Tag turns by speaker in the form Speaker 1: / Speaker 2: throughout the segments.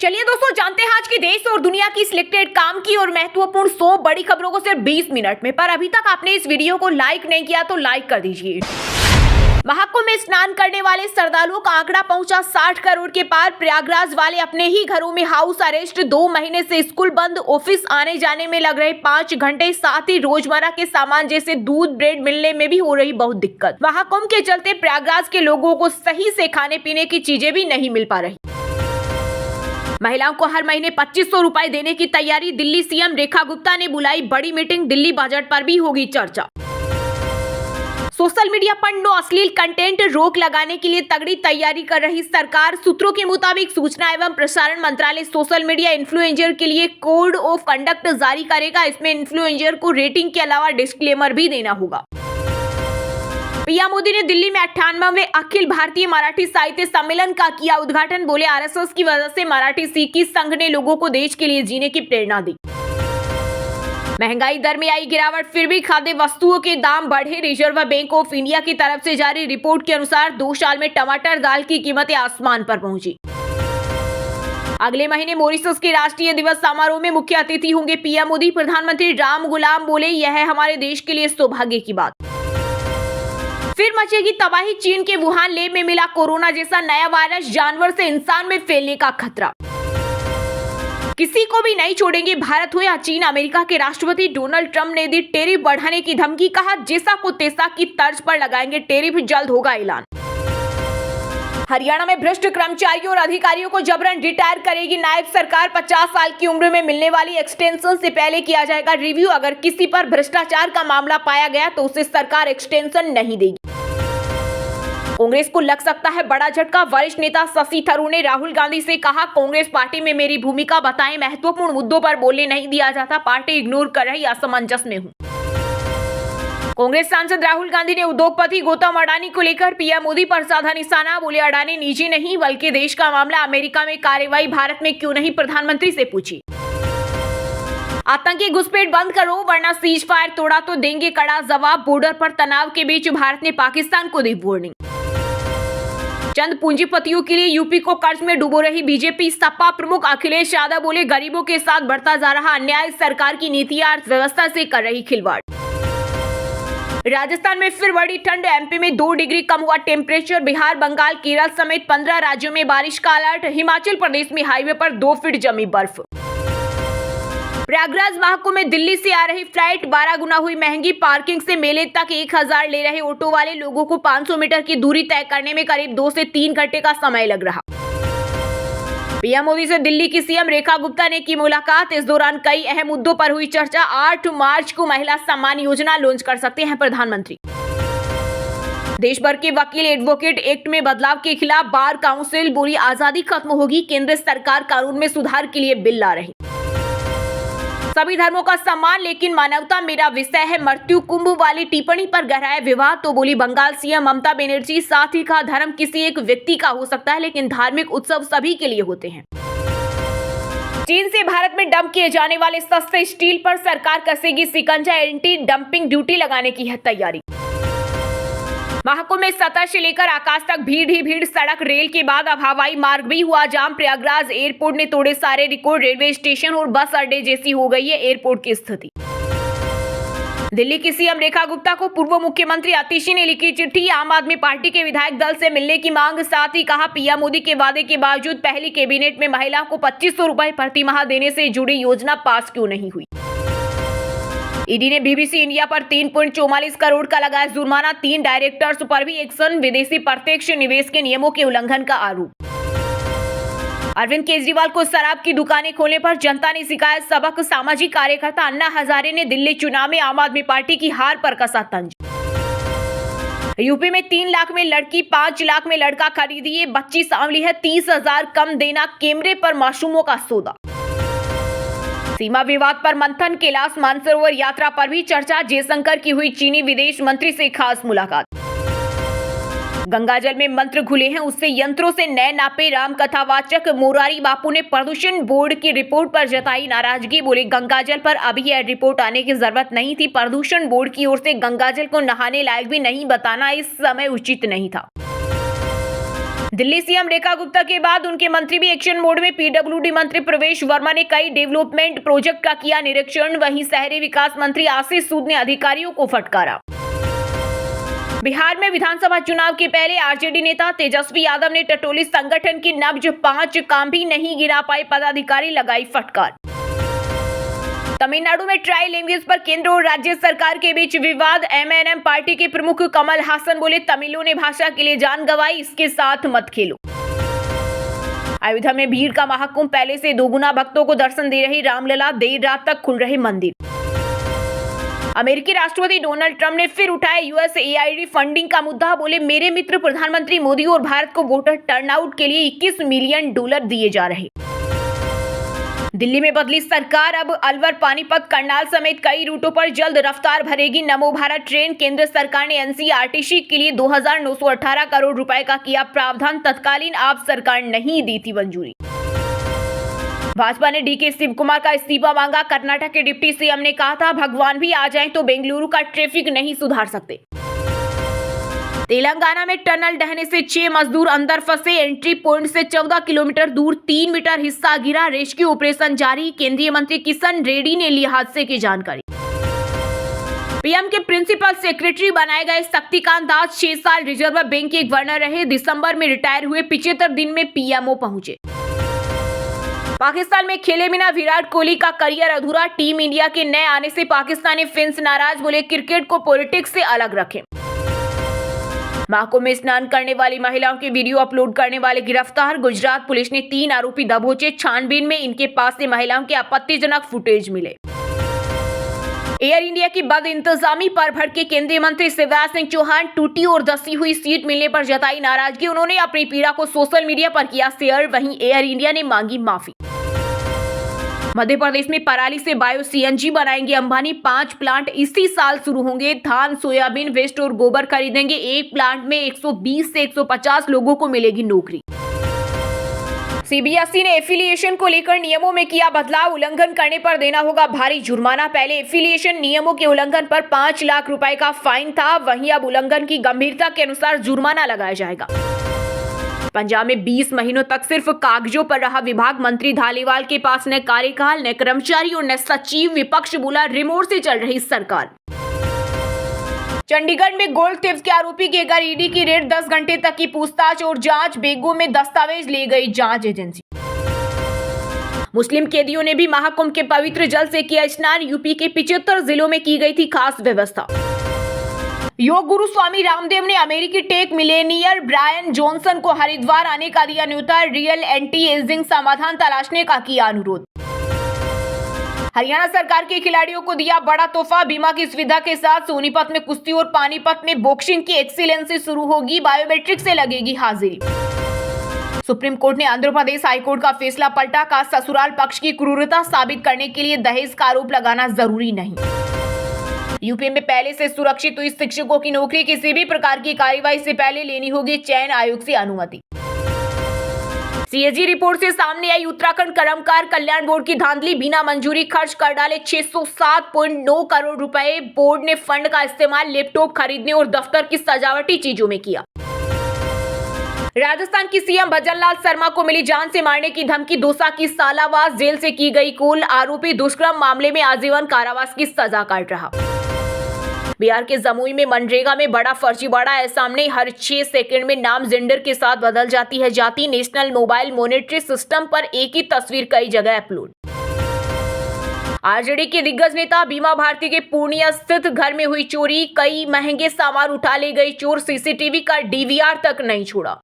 Speaker 1: चलिए दोस्तों, जानते हैं आज के देश और दुनिया की सिलेक्टेड काम की और महत्वपूर्ण 100 बड़ी खबरों को सिर्फ 20 मिनट में। पर अभी तक आपने इस वीडियो को लाइक नहीं किया तो लाइक कर दीजिए। महाकुंभ में स्नान करने वाले श्रद्धालुओं का आंकड़ा पहुंचा 60 करोड़ के पार। प्रयागराज वाले अपने ही घरों में हाउस अरेस्ट, 2 महीने से स्कूल बंद, ऑफिस आने जाने में लग रहे 5 घंटे, साथ ही रोजमर्रा के सामान जैसे दूध ब्रेड मिलने में भी हो रही बहुत दिक्कत। महाकुंभ के चलते प्रयागराज के लोगों को सही से खाने पीने की चीजें भी नहीं मिल पा रही। महिलाओं को हर महीने 2500 रुपए देने की तैयारी। दिल्ली सीएम रेखा गुप्ता ने बुलाई बड़ी मीटिंग, दिल्ली बजट पर भी होगी चर्चा। सोशल मीडिया पर नो अश्लील कंटेंट रोक लगाने के लिए तगड़ी तैयारी कर रही सरकार। सूत्रों के मुताबिक सूचना एवं प्रसारण मंत्रालय सोशल मीडिया इन्फ्लुएंसर के लिए कोड ऑफ कंडक्ट जारी करेगा। इसमें इन्फ्लुएंसर को रेटिंग के अलावा डिस्क्लेमर भी देना होगा। पीएम मोदी ने दिल्ली में 98वें अखिल भारतीय मराठी साहित्य सम्मेलन का किया उद्घाटन। बोले, आरएसएस की वजह से मराठी सीखी संघ ने लोगों को देश के लिए जीने की प्रेरणा दी। महंगाई दर में आई गिरावट, फिर भी खाद्य वस्तुओं के दाम बढ़े। रिजर्व बैंक ऑफ इंडिया की तरफ से जारी रिपोर्ट के अनुसार 2 साल में टमाटर दाल की कीमतें आसमान पर पहुंची। अगले महीने मॉरिशस के राष्ट्रीय दिवस समारोह में मुख्य अतिथि होंगे पीएम मोदी। प्रधानमंत्री राम गुलाम बोले, यह है हमारे देश के लिए सौभाग्य की बात। फिर मचेगी तबाही, चीन के वुहान लेब में मिला कोरोना जैसा नया वायरस, जानवर से इंसान में फैलने का खतरा। किसी को भी नहीं छोड़ेंगे, भारत हो या चीन। अमेरिका के राष्ट्रपति डोनाल्ड ट्रंप ने दी टैरिफ बढ़ाने की धमकी, कहा जैसा को तैसा की तर्ज पर लगाएंगे टैरिफ, जल्द होगा ऐलान। हरियाणा में भ्रष्ट कर्मचारियों और अधिकारियों को जबरन रिटायर करेगी नायब सरकार। 50 साल की उम्र में मिलने वाली एक्सटेंशन से पहले किया जाएगा रिव्यू। अगर किसी पर भ्रष्टाचार का मामला पाया गया तो उसे सरकार एक्सटेंशन नहीं देगी। कांग्रेस को लग सकता है बड़ा झटका। वरिष्ठ नेता शशि थरूर ने राहुल गांधी से कहा, कांग्रेस पार्टी में मेरी भूमिका बताएं, महत्वपूर्ण मुद्दों पर बोलने नहीं दिया जाता, पार्टी इग्नोर कर रही, असमंजस में हूं। कांग्रेस सांसद राहुल गांधी ने उद्योगपति गौतम अडानी को लेकर पीएम मोदी पर साधा निशाना। बोले, अडानी निजी नहीं बल्कि देश का मामला, अमेरिका में कार्रवाई भारत में क्यों नहीं, प्रधानमंत्री से पूछी। आतंकी घुसपैठ बंद करो वरना सीज फायर तोड़ा तो देंगे कड़ा जवाब। बॉर्डर पर तनाव के बीच भारत ने पाकिस्तान को दी वार्निंग। चंद पूंजीपतियों के लिए यूपी को कर्ज में डुबो रही बीजेपी। सपा प्रमुख अखिलेश यादव बोले, गरीबों के साथ बढ़ता जा रहा अन्याय, सरकार की नीतियां अर्थव्यवस्था से कर रही खिलवाड़। राजस्थान में फिर बढ़ी ठंड, एमपी में 2 डिग्री कम हुआ टेम्परेचर। बिहार, बंगाल, केरल समेत 15 राज्यों में बारिश का अलर्ट। हिमाचल प्रदेश में हाईवे पर 2 फीट जमी बर्फ। प्रयागराज महाकुंभ में दिल्ली से आ रही फ्लाइट 12 गुना हुई महंगी। पार्किंग से मेले तक 1000 ले रहे ऑटो वाले लोगों को 500 मीटर की दूरी तय करने में करीब 2 से 3 घंटे का समय लग रहा। पीएम मोदी से दिल्ली की सीएम रेखा गुप्ता ने की मुलाकात। इस दौरान कई अहम मुद्दों पर हुई चर्चा। 8 मार्च को महिला सम्मान योजना लॉन्च कर सकते हैं प्रधानमंत्री। देश भर के वकील एडवोकेट एक्ट में बदलाव के खिलाफ बार काउंसिल बोली, आजादी खत्म होगी, केंद्र सरकार कानून में सुधार के लिए बिल ला रही। सभी धर्मों का सम्मान लेकिन मानवता मेरा विषय है, मृत्यु कुंभ वाली टिप्पणी पर गहराया विवाद। तो बोली बंगाल सीएम ममता बनर्जी, साथ ही कहा धर्म किसी एक व्यक्ति का हो सकता है लेकिन धार्मिक उत्सव सभी के लिए होते हैं। चीन से भारत में डंप किए जाने वाले सस्ते स्टील पर सरकार कसेगी शिकंजा, एंटी डंपिंग ड्यूटी लगाने की है तैयारी। महाकुंभ में सतह से लेकर आकाश तक भीड़ ही भीड़। सड़क रेल के बाद अब हवाई मार्ग भी हुआ जाम। प्रयागराज एयरपोर्ट ने तोड़े सारे रिकॉर्ड। रेलवे स्टेशन और बस अड्डे जैसी हो गई है एयरपोर्ट की स्थिति। दिल्ली की सीएम रेखा गुप्ता को पूर्व मुख्यमंत्री आतिशी ने लिखी चिट्ठी। आम आदमी पार्टी के विधायक दल से मिलने की मांग। साथ ही कहा, पीएम मोदी के वादे के बावजूद पहली कैबिनेट में महिलाओं को 2500 रुपए प्रति माह देने से जुड़ी योजना पास क्यों नहीं हुई। ईडी ने बीबीसी इंडिया पर 3.44 करोड़ का लगाया जुर्माना। 3 डायरेक्टर्स पर भी एक्शन। विदेशी प्रत्यक्ष निवेश के नियमों के उल्लंघन का आरोप। अरविंद केजरीवाल को शराब की दुकानें खोलने पर जनता ने सिखाया सबक। सामाजिक कार्यकर्ता अन्ना हजारे ने दिल्ली चुनाव में आम आदमी पार्टी की हार पर कसा तंज। यूपी में 3 लाख में लड़की 5 लाख में लड़का खरीदिए, बच्ची सांवली है 30,000 कम देना, कैमरे पर मासूमों का सौदा। सीमा विवाद पर मंथन, कैलाश मानसरोवर यात्रा पर भी चर्चा। जयशंकर की हुई चीनी विदेश मंत्री से खास मुलाकात। गंगाजल में मंत्र घुले हैं उससे यंत्रों से नए नापे। राम कथावाचक मोरारी बापू ने प्रदूषण बोर्ड की रिपोर्ट पर जताई नाराजगी। बोले, गंगाजल पर अभी यह रिपोर्ट आने की जरूरत नहीं थी। प्रदूषण बोर्ड की ओर से गंगाजल को नहाने लायक भी नहीं बताना इस समय उचित नहीं था। दिल्ली सीएम रेखा गुप्ता के बाद उनके मंत्री भी एक्शन मोड में। पीडब्ल्यूडी मंत्री प्रवेश वर्मा ने कई डेवलपमेंट प्रोजेक्ट का किया निरीक्षण। वहीं शहरी विकास मंत्री आशीष सूद ने अधिकारियों को फटकारा। बिहार में विधानसभा चुनाव के पहले आरजेडी नेता तेजस्वी यादव ने टटोली संगठन की नब्ज। 5 काम भी नहीं गिरा पाए पदाधिकारी, लगाई फटकार। तमिलनाडु में ट्राई लैंग्वेज पर केंद्र और राज्य सरकार के बीच विवाद। एमएनएम पार्टी के प्रमुख कमल हासन बोले, तमिलों ने भाषा के लिए जान गंवाई, इसके साथ मत खेलो। अयोध्या में भीड़ का महाकुंभ, पहले से दोगुना भक्तों को दर्शन दे रही रामलला। देर रात तक खुल रहे मंदिर। अमेरिकी राष्ट्रपति डोनाल्ड ट्रंप ने फिर उठाया यूएसएआईडी फंडिंग का मुद्दा। बोले, मेरे मित्र प्रधानमंत्री मोदी और भारत को वोटर टर्नआउट के लिए $21 मिलियन दिए जा रहे। दिल्ली में बदली सरकार, अब अलवर, पानीपत, करनाल समेत कई रूटों पर जल्द रफ्तार भरेगी नमो भारत ट्रेन। केंद्र सरकार ने एनसीईआरटी के लिए 2,918 करोड़ रुपए का किया प्रावधान। तत्कालीन आप सरकार नहीं दी थी मंजूरी। भाजपा ने डीके शिव कुमार का इस्तीफा मांगा। कर्नाटक के डिप्टी सीएम ने कहा था, भगवान भी आ जाएं तो बेंगलुरु का ट्रैफिक नहीं सुधार सकते। तेलंगाना में टनल ढहने से 6 मजदूर अंदर फंसे। एंट्री पॉइंट से 14 किलोमीटर दूर 3 मीटर हिस्सा गिरा। रेस्क्यू ऑपरेशन जारी। केंद्रीय मंत्री किशन रेड्डी ने ली हादसे की जानकारी। पीएम के प्रिंसिपल सेक्रेटरी बनाए गए शक्तिकांत दास 6 साल रिजर्व बैंक के गवर्नर रहे। दिसंबर में रिटायर हुए। 75 दिन में पीएमओ पहुंचे। पाकिस्तान में खेले बिना विराट कोहली का करियर अधूरा। टीम इंडिया के नए आने से पाकिस्तानी फैंस नाराज। बोले, क्रिकेट को पॉलिटिक्स से अलग रखें। महाकुंभ में स्नान करने वाली महिलाओं के वीडियो अपलोड करने वाले गिरफ्तार। गुजरात पुलिस ने 3 आरोपी दबोचे। छानबीन में इनके पास से महिलाओं के आपत्तिजनक फुटेज मिले। एयर इंडिया की बदइंतजामी पर भड़के केंद्रीय मंत्री शिवराज सिंह चौहान। टूटी और धसी हुई सीट मिलने पर जताई नाराजगी। उन्होंने अपनी पीड़ा को सोशल मीडिया पर किया शेयर। वहीं एयर इंडिया ने मांगी माफी। मध्य प्रदेश में पराली से बायो सीएनजी बनाएंगे अंबानी। 5 प्लांट इसी साल शुरू होंगे। धान, सोयाबीन वेस्ट और गोबर खरीदेंगे। एक प्लांट में 120 से 150 लोगों को मिलेगी नौकरी। सीबीएसई ने एफिलिएशन को लेकर नियमों में किया बदलाव। उल्लंघन करने पर देना होगा भारी जुर्माना। पहले एफिलिएशन नियमों के उल्लंघन पर 5 लाख रुपए का फाइन था। वहीं अब उल्लंघन की गंभीरता के अनुसार जुर्माना लगाया जाएगा। पंजाब में 20 महीनों तक सिर्फ कागजों पर रहा विभाग। मंत्री धालीवाल के पास न कार्यकाल, न कर्मचारी और न सचिव। विपक्ष बोला, रिमोट से चल रही सरकार। चंडीगढ़ में गोल्ड थेफ्ट के आरोपी के घर ईडी की रेड। 10 घंटे तक की पूछताछ और जांच। बेगों में दस्तावेज ले गई जांच एजेंसी। मुस्लिम कैदियों ने भी महाकुंभ के पवित्र जल से किया स्नान। यूपी के 75 जिलों में की गई थी खास व्यवस्था। योग गुरु स्वामी रामदेव ने अमेरिकी टेक मिलेनियर ब्रायन जॉनसन को हरिद्वार आने का दिया न्योता। रियल एंटी एजिंग समाधान तलाशने का किया अनुरोध। हरियाणा सरकार के खिलाड़ियों को दिया बड़ा तोहफा। बीमा की सुविधा के साथ सोनीपत में कुश्ती और पानीपत में बॉक्सिंग की एक्सीलेंसी शुरू होगी। बायोमेट्रिक से लगेगी हाजिरी। सुप्रीम कोर्ट ने आंध्र प्रदेश हाईकोर्ट का फैसला पलटा। का ससुराल पक्ष की क्रूरता साबित करने के लिए दहेज का आरोप लगाना जरूरी नहीं। यूपी में पहले से सुरक्षित हुई शिक्षकों की नौकरी। किसी भी प्रकार की कार्रवाई से पहले लेनी होगी चयन आयोग से अनुमति। सीएजी रिपोर्ट से सामने आई उत्तराखंड कर्मकार कल्याण बोर्ड की धांधली। बिना मंजूरी खर्च कर डाले 607.9 करोड़ रुपए। बोर्ड ने फंड का इस्तेमाल लैपटॉप खरीदने और दफ्तर की सजावटी चीजों में किया। राजस्थान की सीएम भजनलाल शर्मा को मिली जान से मारने की धमकी। दौसा की सालावास जेल से की गई कॉल। आरोपी दुष्कर्म मामले में आजीवन कारावास की सजा काट रहा। बिहार के जमुई में मनरेगा में बड़ा फर्जीवाड़ा है सामने। हर 6 सेकंड में नाम जेंडर के साथ बदल जाती है जाति। नेशनल मोबाइल मॉनिटरी सिस्टम पर एक ही तस्वीर कई जगह अपलोड। आरजेडी के दिग्गज नेता बीमा भारती के पूर्णिया स्थित घर में हुई चोरी। कई महंगे सामान उठा ले गई चोर। सीसीटीवी का डीवीआर तक नहीं छोड़ा।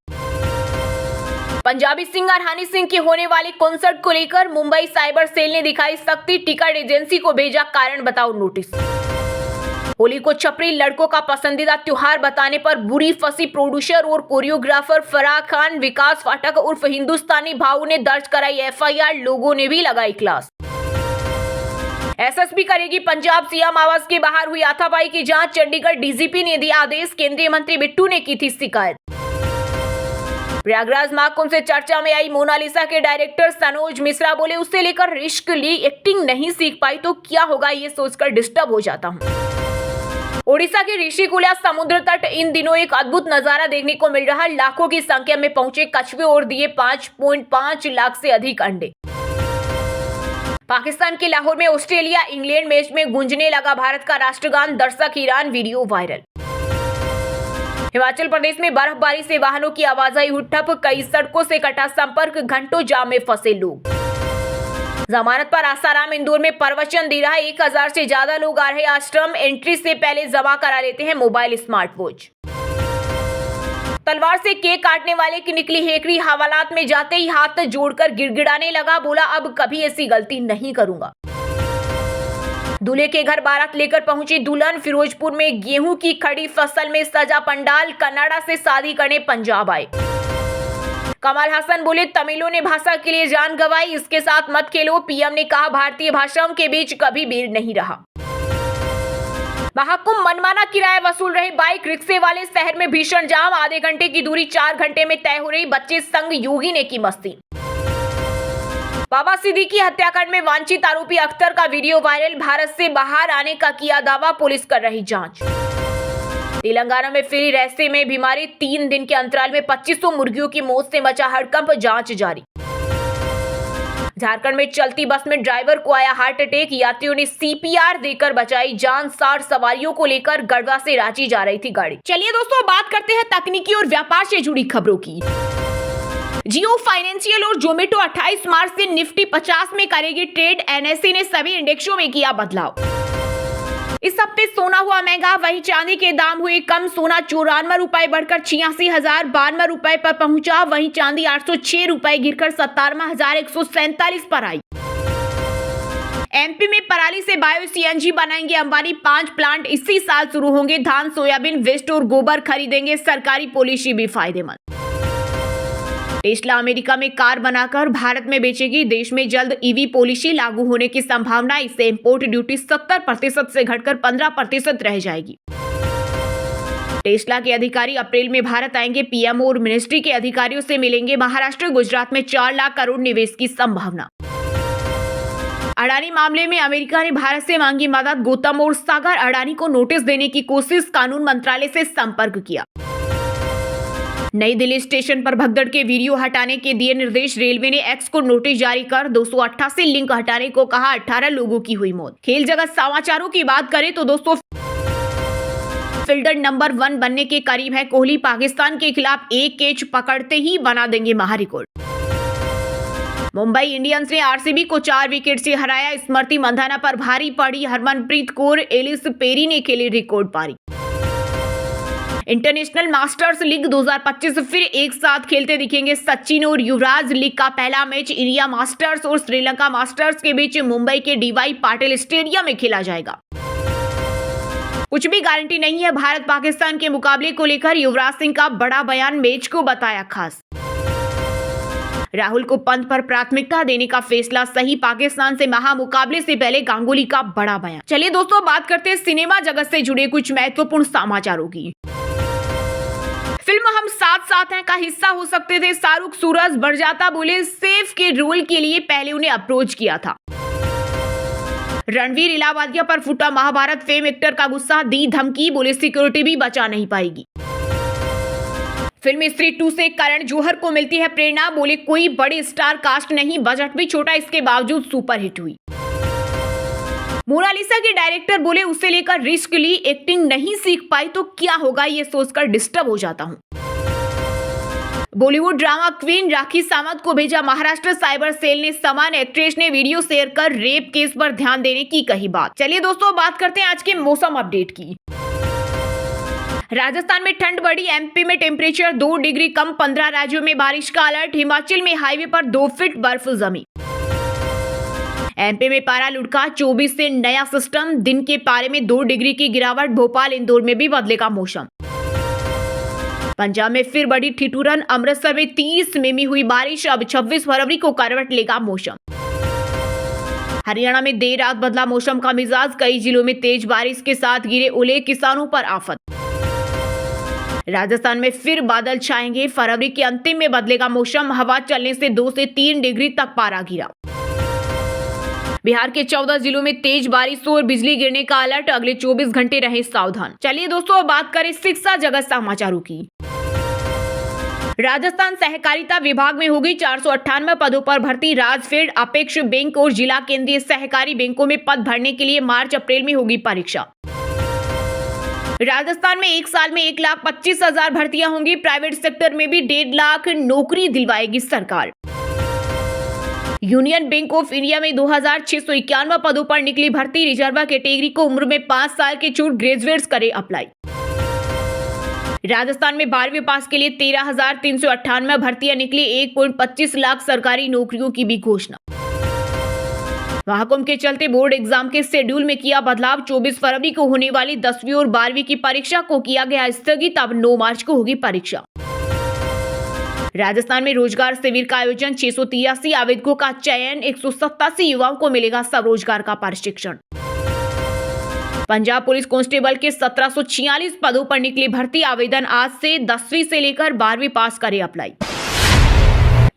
Speaker 1: पंजाबी सिंगर हनी सिंह के होने वाले कॉन्सर्ट को लेकर मुंबई साइबर सेल ने दिखाई सख्ती। टिकट एजेंसी को भेजा कारण बताओ नोटिस। होली को छपरी लड़कों का पसंदीदा त्योहार बताने पर बुरी फंसी प्रोड्यूसर और कोरियोग्राफर फराह खान। विकास फाटक उर्फ हिंदुस्तानी भाऊ ने दर्ज कराई एफआईआर। लोगों ने भी लगाई क्लास। एसएसपी करेगी पंजाब सीएम आवास के बाहर हुई हाथापाई की जांच। चंडीगढ़ डीजीपी ने दिया आदेश। केंद्रीय मंत्री बिट्टू ने की थी शिकायत। प्रयागराज महाकुंभ से चर्चा में आई मोनालिसा के डायरेक्टर सनोज मिश्रा। बोले, उससे लेकर रिस्क ली एक्टिंग नहीं सीख पाई तो क्या होगा ये सोचकर डिस्टर्ब हो जाता हूं। ओडिशा के ऋषिकुल्या समुद्र तट इन दिनों एक अद्भुत नजारा देखने को मिल रहा है। लाखों की संख्या में पहुंचे कछुए और दिए 5.5 लाख से अधिक अंडे। पाकिस्तान के लाहौर में ऑस्ट्रेलिया इंग्लैंड मैच में गूंजने लगा भारत का राष्ट्रगान, दर्शक हैरान, वीडियो वायरल। हिमाचल प्रदेश में बर्फबारी से वाहनों की आवाजाही हुई ठप, कई सड़कों से कटा संपर्क, घंटों जाम में फंसे लोग। जमानत पर आसाराम इंदौर में प्रवचन दे रहा है। 1000 से ज्यादा लोग आ रहे आश्रम, एंट्री से पहले जमा करा लेते हैं मोबाइल स्मार्ट वॉच। तलवार से केक काटने वाले की निकली हेकड़ी, हवालात में जाते ही हाथ जोड़कर गिड़गिड़ाने लगा, बोला अब कभी ऐसी गलती नहीं करूंगा। दूल्हे के घर बारात लेकर पहुंची दुल्हन, फिरोजपुर में गेहूं की खड़ी फसल में सजा पंडाल, कनाडा से शादी करने पंजाब आए। कमल हासन बोले तमिलों ने भाषा के लिए जान गंवाई, इसके साथ मत खेलो। पीएम ने कहा भारतीय भाषाओं के बीच कभी भीड़ नहीं रहा। महाकुंभ मनमाना किराया वसूल रहे बाइक रिक्शे वाले, शहर में भीषण जाम, आधे घंटे की दूरी 4 घंटे में तय हो रही। बच्चे संग योगी ने की मस्ती। बाबा सिद्दीकी हत्याकांड में वांछित आरोपी अख्तर का वीडियो वायरल, भारत से बाहर आने का किया दावा, पुलिस कर रही जांच। तेलंगाना में फिर रहस्य में बीमारी, 3 दिन के अंतराल में 2500 मुर्गियों की मौत से मचा हड़कंप, जांच जारी। झारखंड में चलती बस में ड्राइवर को आया हार्ट अटैक, यात्रियों ने सीपीआर देकर बचाई जान। 60 सवारियों को लेकर गढ़वा से रांची जा रही थी गाड़ी। चलिए दोस्तों, बात करते हैं तकनीकी और व्यापार से जुड़ी खबरों की। जियो फाइनेंशियल और जोमेटो 28 मार्च से निफ्टी 50 में करेगी ट्रेड, एनएसई ने सभी इंडेक्सों में किया बदलाव। इस हफ्ते सोना हुआ महंगा, वहीं चांदी के दाम हुए कम। सोना 94 रुपए बढ़कर 86,092 रुपए पर पहुंचा, वहीं चांदी 806 रुपए गिरकर 57,147 पर आई। एमपी में पराली से बायो सीएनजी बनाएंगे अंबानी, 5 प्लांट इसी साल शुरू होंगे। धान, सोयाबीन, वेस्ट और गोबर खरीदेंगे, सरकारी पॉलिसी भी फायदेमंद। टेस्ला अमेरिका में कार बनाकर भारत में बेचेगी, देश में जल्द ईवी पॉलिसी लागू होने की संभावना। इससे इंपोर्ट ड्यूटी 70% से घटकर 15% रह जाएगी। टेस्ला के अधिकारी अप्रैल में भारत आएंगे, पीएम और मिनिस्ट्री के अधिकारियों से मिलेंगे। महाराष्ट्र, गुजरात में 4 लाख करोड़ निवेश की संभावना। अडानी मामले में अमेरिका ने भारत से मांगी मदद, गौतम और सागर अडानी को नोटिस देने की कोशिश, कानून मंत्रालय से संपर्क किया। नई दिल्ली स्टेशन पर भगदड़ के वीडियो हटाने के दिए निर्देश, रेलवे ने एक्स को नोटिस जारी कर 288 लिंक हटाने को कहा, 18 लोगों की हुई मौत। खेल जगत समाचारों की बात करें तो दोस्तों, फील्डर नंबर 1 बनने के करीब है कोहली, पाकिस्तान के खिलाफ एक कैच पकड़ते ही बना देंगे महारिकॉर्ड। मुंबई इंडियंस ने आरसीबी को 4 विकेट से हराया, स्मृति मंधाना पर भारी पड़ी हरमनप्रीत कौर, एलिस पेरी ने खेली रिकॉर्ड पारी। इंटरनेशनल मास्टर्स लीग 2025 फिर एक साथ खेलते दिखेंगे सचिन और युवराज। लीग का पहला मैच इंडिया मास्टर्स और श्रीलंका मास्टर्स के बीच मुंबई के डीवाई पाटिल स्टेडियम में खेला जाएगा। कुछ भी गारंटी नहीं है भारत पाकिस्तान के मुकाबले को लेकर, युवराज सिंह का बड़ा बयान, मैच को बताया खास। राहुल को पंत पर प्राथमिकता देने का फैसला सही, पाकिस्तान से महामुकाबले से पहले गांगुली का बड़ा बयान। चलिए दोस्तों, बात करते हैं सिनेमा जगत से जुड़े कुछ महत्वपूर्ण समाचारों की। फिल्म हम साथ साथ हैं का हिस्सा हो सकते थे शाहरुख, सूरज बरजाता बोले सैफ के रोल के लिए पहले उन्हें अप्रोच किया था। रणवीर इलाहाबादिया पर फूटा महाभारत, फेम एक्टर का गुस्सा, दी धमकी, बोले सिक्योरिटी भी बचा नहीं पाएगी। फिल्म स्त्री 2 से करण जौहर को मिलती है प्रेरणा, बोले कोई बड़ी स्टार कास्ट नहीं, बजट भी छोटा, इसके बावजूद सुपरहिट हुई। मोनालिसा के डायरेक्टर बोले उसे लेकर रिस्क ली, एक्टिंग नहीं सीख पाई तो क्या होगा ये सोचकर डिस्टर्ब हो जाता हूं। बॉलीवुड ड्रामा क्वीन राखी सावंत को भेजा महाराष्ट्र साइबर सेल ने समान, एक्ट्रेस ने वीडियो शेयर कर रेप केस पर ध्यान देने की कही बात। चलिए दोस्तों, बात करते हैं आज के मौसम अपडेट की। राजस्थान में ठंड बढ़ी, एमपी में टेम्परेचर 2 डिग्री कम, 15 राज्यों में बारिश का अलर्ट। हिमाचल में हाईवे पर 2 फीट बर्फ जमी। एमपी में पारा लुढ़का 24 से नया सिस्टम, दिन के पारे में 2 डिग्री की गिरावट। भोपाल, इंदौर में भी बदलेगा मौसम। पंजाब में फिर बड़ी ठिठुरन, अमृतसर में 30 में हुई बारिश, अब 26 फरवरी को करवट लेगा मौसम। हरियाणा में देर रात बदला मौसम का मिजाज, कई जिलों में तेज बारिश के साथ गिरे ओले, किसानों पर आफत। राजस्थान में फिर बादल छाएंगे, फरवरी के अंतिम में बदलेगा मौसम, हवा चलने से 2 से 3 डिग्री तक पारा गिरा। बिहार के 14 जिलों में तेज बारिश और बिजली गिरने का अलर्ट, अगले 24 घंटे रहे सावधान। चलिए दोस्तों अब बात करें शिक्षा जगत समाचारों की। राजस्थान सहकारिता विभाग में होगी 498 पदों पर भर्ती। राजफेड, अपेक्स बैंक और जिला केंद्रीय सहकारी बैंकों में पद भरने के लिए मार्च अप्रैल में होगी परीक्षा। राजस्थान में एक साल में 1,25,000 भर्तियां होंगी। प्राइवेट सेक्टर में भी 1.5 लाख नौकरी दिलवाएगी सरकार। यूनियन बैंक ऑफ इंडिया में 2,691 पदों पर निकली भर्ती। रिजर्व कैटेगरी को उम्र में 5 साल की छूट, ग्रेजुएट्स करे अप्लाई। राजस्थान में 12वीं पास के लिए 13,398 भर्तियां निकली। 1.25 लाख सरकारी नौकरियों की भी घोषणा। महाकुंभ के चलते बोर्ड एग्जाम के शेड्यूल में किया बदलाव। 24 फरवरी को होने वाली 10वीं और 12वीं की परीक्षा को किया गया स्थगित। अब 9 मार्च को होगी परीक्षा। राजस्थान में रोजगार शिविर का आयोजन। 683 आवेदकों का चयन। 187 युवाओं को मिलेगा स्वरोजगार का प्रशिक्षण। पंजाब पुलिस कांस्टेबल के 1746 पदों पर निकली भर्ती। आवेदन आज से 10वीं से लेकर 12वीं पास करे अप्लाई।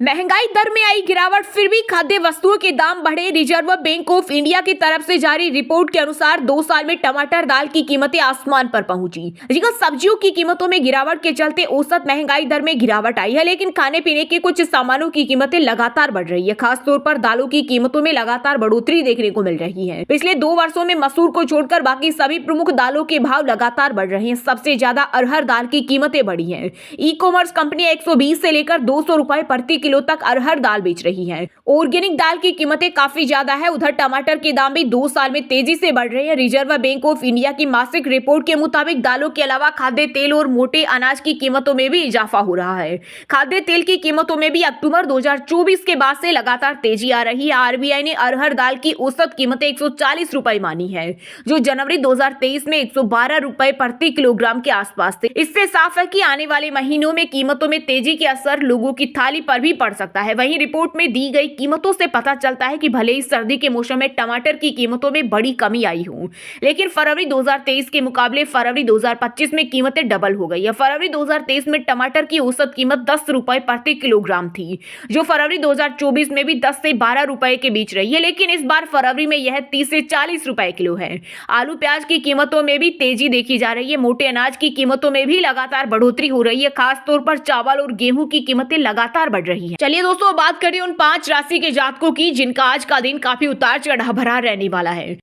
Speaker 1: महंगाई दर में आई गिरावट, फिर भी खाद्य वस्तुओं के दाम बढ़े। रिजर्व बैंक ऑफ इंडिया की तरफ से जारी रिपोर्ट के अनुसार 2 साल में टमाटर, दाल की कीमतें आसमान पर पहुंची। सब्जियों की कीमतों में गिरावट के चलते औसत महंगाई दर में गिरावट आई है, लेकिन खाने पीने के कुछ सामानों की कीमतें लगातार बढ़ रही है। खासतौर पर दालों की कीमतों में लगातार बढ़ोतरी देखने को मिल रही है। पिछले 2 वर्षों में मसूर को छोड़कर बाकी सभी प्रमुख दालों के भाव लगातार बढ़ रहे हैं। सबसे ज्यादा अरहर दाल की कीमतें बढ़ी है। ई कॉमर्स कंपनियां 120 से लेकर 200 रुपए प्रति किलो तक अरहर दाल बेच रही है। ऑर्गेनिक दाल की कीमतें काफी ज्यादा है। उधर टमाटर के दाम भी 2 साल में तेजी से बढ़ रहे हैं। रिजर्व बैंक ऑफ इंडिया की मासिक रिपोर्ट के मुताबिक दालों के अलावा खाद्य तेल और मोटे अनाज की कीमतों में भी इजाफा हो रहा है। खाद्य तेल की कीमतों में भी अक्टूबर 2024 के बाद से लगातार तेजी आ रही है। आरबीआई ने अरहर दाल की औसत कीमतें 140 रुपए मानी है, जो जनवरी 2023 में 112 रुपए प्रति किलोग्राम के आसपास थे। इससे साफ है कि आने वाले महीनों में कीमतों में तेजी के असर लोगों की थाली पर भी पड़ सकता है। वहीं रिपोर्ट में दी गई कीमतों से पता चलता है कि भले ही सर्दी के मौसम में टमाटर की कीमतों में बड़ी कमी आई हो, लेकिन फरवरी 2023 के मुकाबले फरवरी 2025 में कीमतें डबल हो गई है। फरवरी 2023 में टमाटर की औसत कीमत 10 रुपए प्रति किलोग्राम थी, जो फरवरी 2024 में भी 10 से 12 रुपए के बीच रही है, लेकिन इस बार फरवरी में यह 30 से 40 रुपए किलो है। आलू प्याज की कीमतों में भी तेजी देखी जा रही है। मोटे अनाज की कीमतों में भी लगातार बढ़ोतरी हो रही है। खासतौर पर चावल और गेहूं की कीमतें लगातार बढ़ रही है। चलिए दोस्तों बात करें उन 5 राशि के जातकों की जिनका आज का दिन काफी उतार चढ़ाव भरा रहने वाला है।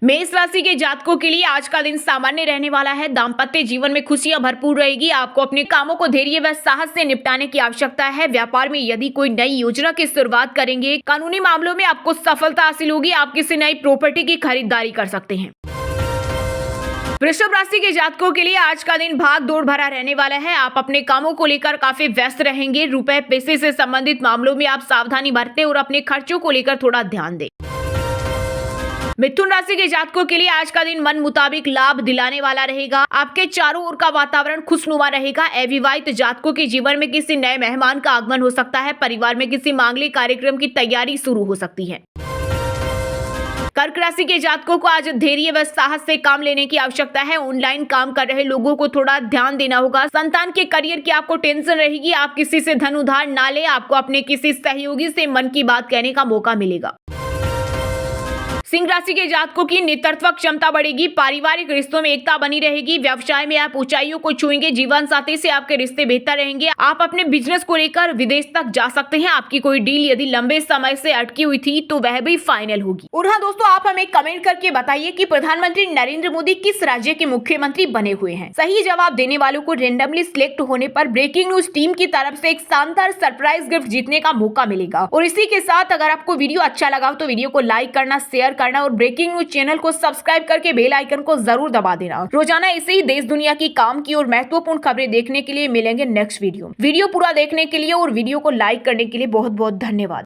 Speaker 1: मेष राशि के जातकों के लिए आज का दिन सामान्य रहने वाला है। दाम्पत्य जीवन में खुशियां भरपूर रहेगी। आपको अपने कामों को धैर्य व साहस से निपटाने की आवश्यकता है। व्यापार में यदि कोई नई योजना की शुरुआत करेंगे, कानूनी मामलों में आपको सफलता हासिल होगी। आप किसी नई प्रॉपर्टी की खरीदारी कर सकते हैं। वृषभ राशि के जातकों के लिए आज का दिन भाग दौड़ भरा रहने वाला है। आप अपने कामों को लेकर काफी व्यस्त रहेंगे। रुपए पैसे से संबंधित मामलों में आप सावधानी बरतें और अपने खर्चों को लेकर थोड़ा ध्यान दें। मिथुन राशि के जातकों के लिए आज का दिन मन मुताबिक लाभ दिलाने वाला रहेगा। आपके चारों ओर का वातावरण खुशनुमा रहेगा। अविवाहित जातकों के जीवन में किसी नए मेहमान का आगमन हो सकता है। परिवार में किसी मांगलिक कार्यक्रम की तैयारी शुरू हो सकती है। कर्क राशि के जातकों को आज धैर्य व साहस से काम लेने की आवश्यकता है। ऑनलाइन काम कर रहे लोगों को थोड़ा ध्यान देना होगा। संतान के करियर की आपको टेंशन रहेगी। आप किसी से धन उधार ना ले। आपको अपने किसी सहयोगी से मन की बात कहने का मौका मिलेगा। सिंह राशि के जातकों की नेतृत्व क्षमता बढ़ेगी। पारिवारिक रिश्तों में एकता बनी रहेगी। व्यवसाय में आप ऊंचाइयों को छुएंगे। जीवन साथी से आपके रिश्ते बेहतर रहेंगे। आप अपने बिजनेस को लेकर विदेश तक जा सकते हैं। आपकी कोई डील यदि लंबे समय से अटकी हुई थी तो वह भी फाइनल होगी। और हाँ दोस्तों, आप हमें कमेंट करके बताइए कि प्रधानमंत्री नरेंद्र मोदी किस राज्य के मुख्यमंत्री बने हुए हैं। सही जवाब देने वालों को रेंडमली सिलेक्ट होने पर ब्रेकिंग न्यूज टीम की तरफ से एक शानदार सरप्राइज गिफ्ट जीतने का मौका मिलेगा। और इसी के साथ अगर आपको वीडियो अच्छा लगा तो वीडियो को लाइक करना, शेयर करना और ब्रेकिंग न्यूज चैनल को सब्सक्राइब करके बेल आइकन को जरूर दबा देना। रोजाना ऐसे ही देश दुनिया की काम की और महत्वपूर्ण खबरें देखने के लिए मिलेंगे नेक्स्ट वीडियो पूरा देखने के लिए और वीडियो को लाइक करने के लिए बहुत बहुत धन्यवाद।